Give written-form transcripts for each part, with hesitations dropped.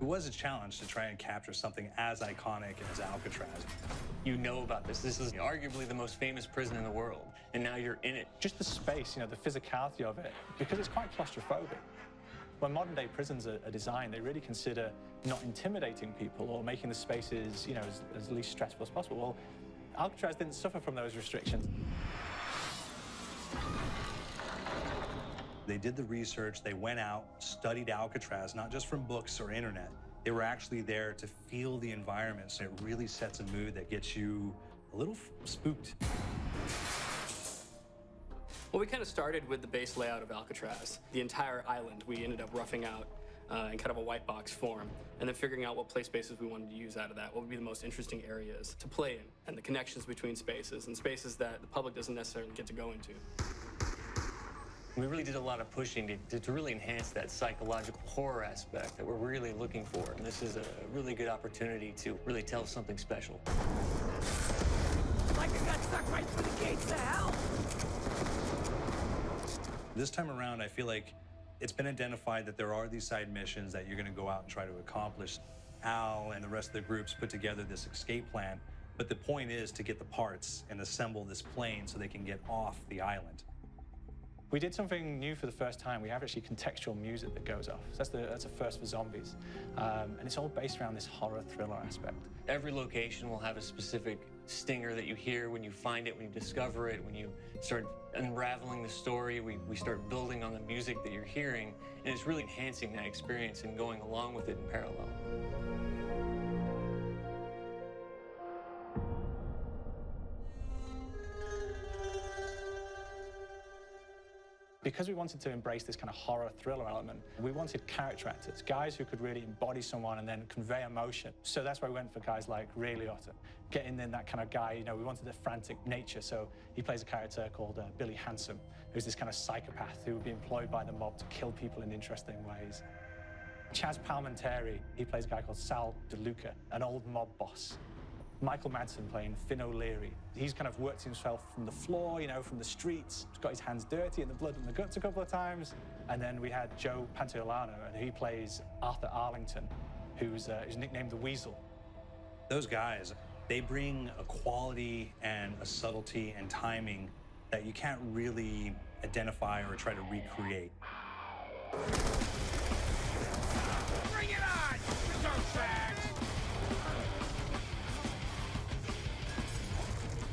It was a challenge to try and capture something as iconic as Alcatraz. You know about this. This is arguably the most famous prison in the world, and now you're in it. Just the space, the physicality of it, because it's quite claustrophobic. When modern-day prisons are designed, they really consider not intimidating people or making the spaces, as least stressful as possible. Well, Alcatraz didn't suffer from those restrictions. They did the research, they went out, studied Alcatraz, not just from books or internet. They were actually there to feel the environment, so it really sets a mood that gets you a little spooked. Well, we kind of started with the base layout of Alcatraz. The entire island we ended up roughing out in kind of a white box form, and then figuring out what play spaces we wanted to use out of that, what would be the most interesting areas to play in, and the connections between spaces, and spaces that the public doesn't necessarily get to go into. We really did a lot of pushing to really enhance that psychological horror aspect that we're really looking for. And this is a really good opportunity to really tell something special. Like I got stuck right through the gates of hell! This time around, I feel like it's been identified that there are these side missions that you're going to go out and try to accomplish. Al and the rest of the groups put together this escape plan, but the point is to get the parts and assemble this plane so they can get off the island. We did something new for the first time. We have actually contextual music that goes off. So that's a first for zombies. And it's all based around this horror thriller aspect. Every location will have a specific stinger that you hear when you find it, when you discover it, when you start unraveling the story. We start building on the music that you're hearing, and it's really enhancing that experience and going along with it in parallel. Because we wanted to embrace this kind of horror thriller element, we wanted character actors, guys who could really embody someone and then convey emotion. So that's why we went for guys like Ray Liotta, getting in that kind of guy, we wanted a frantic nature. So he plays a character called Billy Handsome, who's this kind of psychopath who would be employed by the mob to kill people in interesting ways. Chaz Palminteri, he plays a guy called Sal DeLuca, an old mob boss. Michael Madsen playing Finn O'Leary. He's kind of worked himself from the floor, from the streets. He's got his hands dirty in the blood and the guts a couple of times. And then we had Joe Pantoliano, and he plays Arthur Arlington, who's nicknamed the Weasel. Those guys, they bring a quality and a subtlety and timing that you can't really identify or try to recreate. Bring it on, you dirtbags!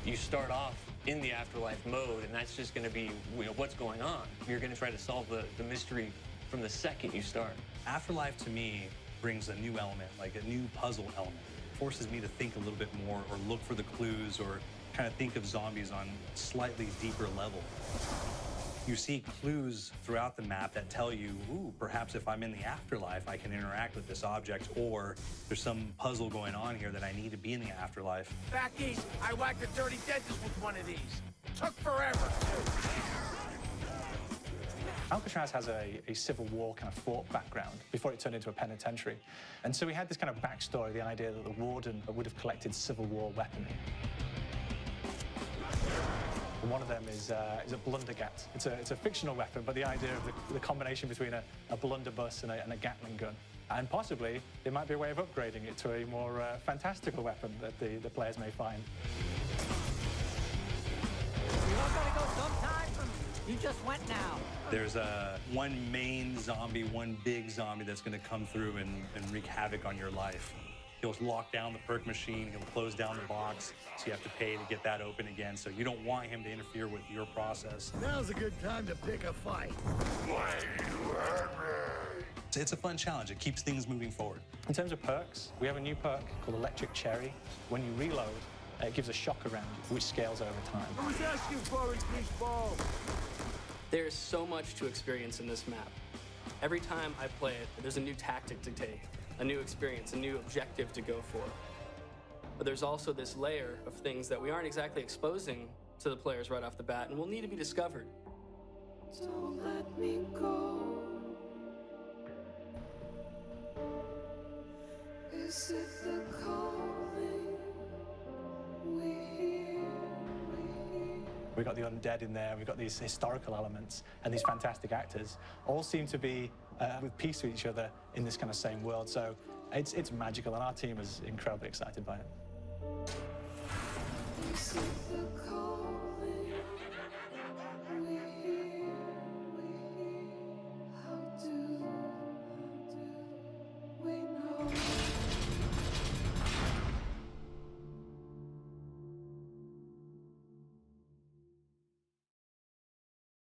You start off in the afterlife mode, and that's just going to be what's going on. You're going to try to solve the mystery from the second you start. Afterlife, to me, brings a new element, like a new puzzle element. It forces me to think a little bit more or look for the clues or kind of think of zombies on a slightly deeper level. You see clues throughout the map that tell you, ooh, perhaps if I'm in the afterlife, I can interact with this object, or there's some puzzle going on here that I need to be in the afterlife. Back east, I whacked a dirty dentist with one of these. Took forever, too. Alcatraz has a Civil War kind of fort background before it turned into a penitentiary. And so we had this kind of backstory, the idea that the warden would have collected Civil War weaponry. And one of them is a blundergat. It's a fictional weapon, but the idea of the combination between a blunderbuss and a Gatling gun. And possibly, there might be a way of upgrading it to a more fantastical weapon that the players may find. You all gotta go sometime? You just went now. There's one main zombie, one big zombie that's going to come through and wreak havoc on your life. He'll lock down the perk machine, he'll close down the box, so you have to pay to get that open again. So you don't want him to interfere with your process. Now's a good time to pick a fight. Why you hurt me? It's a fun challenge. It keeps things moving forward. In terms of perks, we have a new perk called Electric Cherry. When you reload, it gives a shock around you, which scales over time. I was asking for it, ball. There's so much to experience in this map. Every time I play it, there's a new tactic to take, a new experience, a new objective to go for. But there's also this layer of things that we aren't exactly exposing to the players right off the bat and will need to be discovered. Don't let me go. Is it the calling we hear? We've got the undead in there, we've got these historical elements, and these fantastic actors all seem to be with peace with each other in this kind of same world. So It's magical, and our team is incredibly excited by it. This is the call.